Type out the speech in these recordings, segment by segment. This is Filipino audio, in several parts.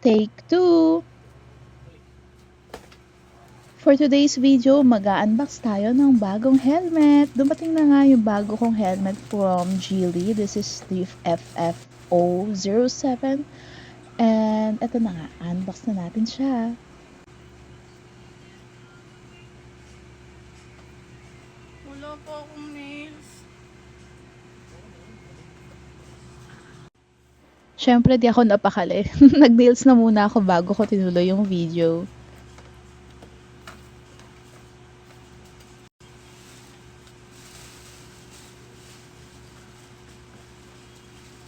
Take 2! For today's video, mag-unbox tayo ng bagong helmet. Dumating na nga yung bago kong helmet from Geely. This is the FFO07. And eto na nga, unbox na natin siya. Wala pa akong nails. Siyempre, di ako napakali. Nag-nails na muna ako bago ko tinuloy yung video.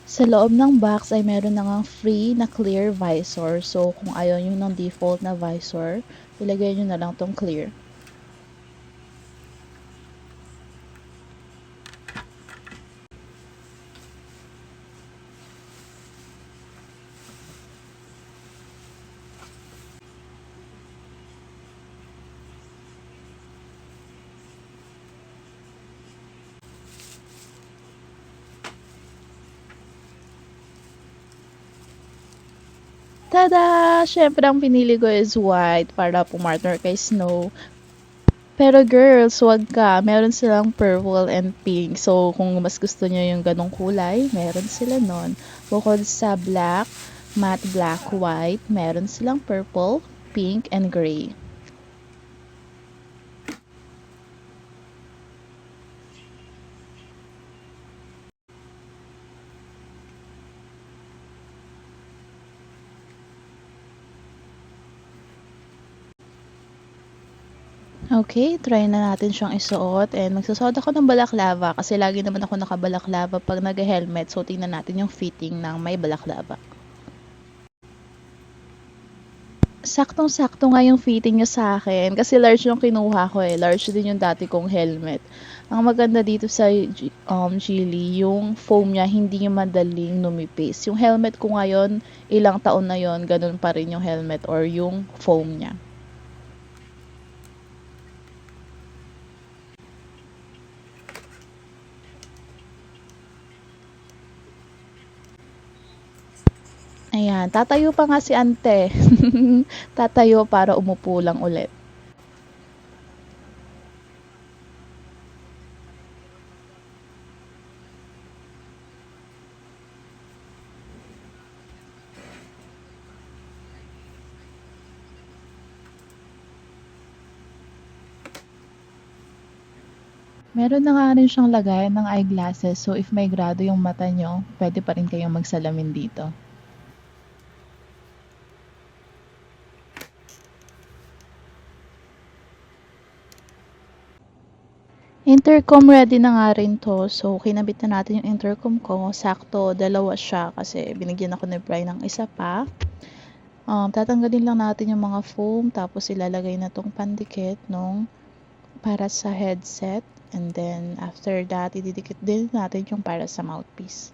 Sa loob ng box ay meron na ngang free na clear visor. So, kung ayaw nyo ng default na visor, ilagay nyo na lang tong clear. Tada! Siyempre, ang pinili ko is white para pumartner kay Snow. Pero girls, wag ka. Meron silang purple and pink. So, kung mas gusto nyo yung ganong kulay, meron sila nun. Bukod sa black, matte black, white, meron silang purple, pink, and gray. Okay, try na natin siyang isuot and magsusuot ako ng balaklava kasi lagi naman ako nakabalaklava pag nag-helmet. So, tingnan natin yung fitting ng may balaklava. Saktong-sakto nga yung fitting niya sa akin kasi large yung kinuha ko eh. Large din yung dati kong helmet. Ang maganda dito sa Geely, yung foam niya hindi yung madaling numipis. Yung helmet ko ngayon, ilang taon na yon, ganun pa rin yung helmet or yung foam niya. Ayan, tatayo pa nga si ante. Tatayo para umupo lang ulit. Meron na nga rin siyang lagayan ng eyeglasses, so if may grado yung mata nyo, pwede pa rin kayong magsalamin dito. Intercom ready na nga rin to, so kinabit na natin yung intercom ko. Sakto, dalawa siya kasi binigyan ako ni Brian ng isa pa. Tatanggalin lang natin yung mga foam, tapos ilalagay na tong pandikit nung para sa headset. And then, after that, ididikit din natin yung para sa mouthpiece.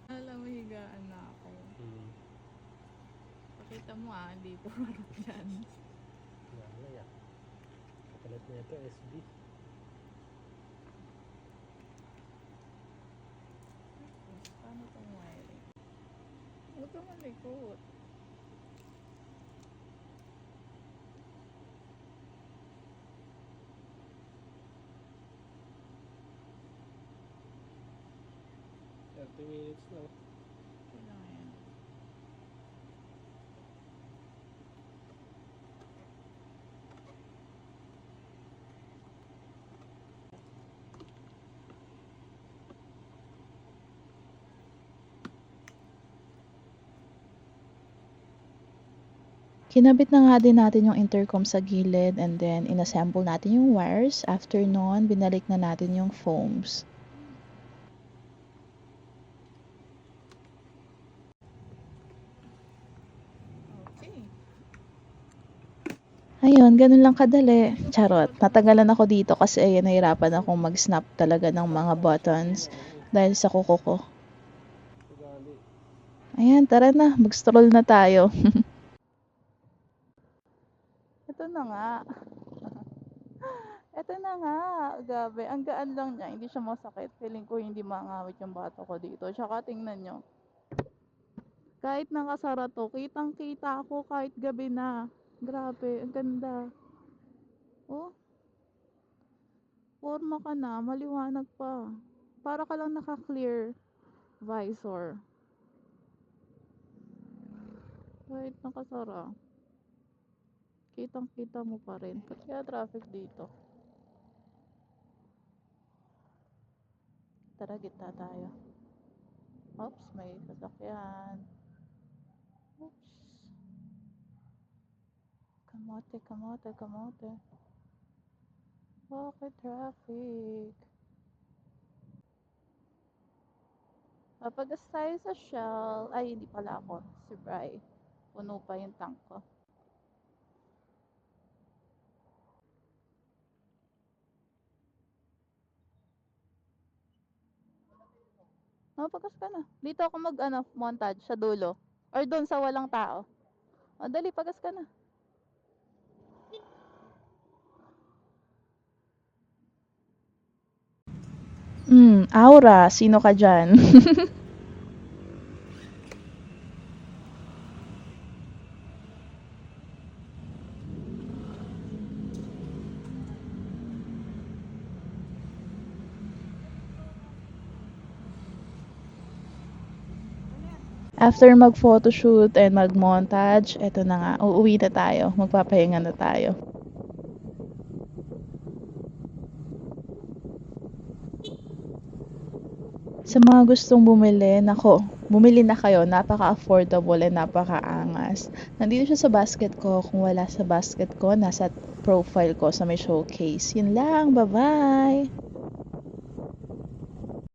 Alam mo, higaan na ako. Pakita mo hindi po marot yan. Wala yan. Kapalit niya ito, SB. Paano itong wiring? Huwag ka malikot. Minutes lang. Kailangan yan. Kinabit na nga din natin yung intercom sa gilid and then inassemble natin yung wires. After nun, binalik na natin yung foams. Okay. Ayun, ganun lang kadali. Charot. Natagalan ako dito kasi ayun, nahirapan akong mag-snap talaga ng mga buttons dahil sa kuko ko. Ugali. Ayan, tara na. Mag-stroll na tayo. Ito na nga. Ito na nga. Gabi. Ang gaan lang niya. Hindi siya masakit. Feeling ko hindi mangawit yung bato ko dito. Tsaka tingnan nyo. Kahit nakasara to, kitang-kita ako kahit gabi na. Grabe, ang ganda. Oh, forma ka na, maliwanag pa. Para ka lang naka-clear visor. Kahit nakasara, kitang-kita mo pa rin. Kaya traffic dito. Tara, gitna tayo. Oops, may sasakyan. Oops. Kamote, kamote, kamote. Bakit traffic? Papagas tayo sa Shell. Ay, hindi pala ako. Si Bri. Puno pa yung tank ko. Papagas ka na. Dito ako montage sa dulo. Or doon sa walang tao. O, dali, pagas ka na. Aura. Sino ka dyan? After mag-photoshoot and mag-montage, eto na nga, uuwi na tayo. Magpapahinga na tayo. Sa mga gustong bumili, nako, bumili na kayo. Napaka-affordable and napaka-angas. Nandito siya sa basket ko. Kung wala sa basket ko, nasa profile ko sa may showcase. Yun lang. Bye-bye!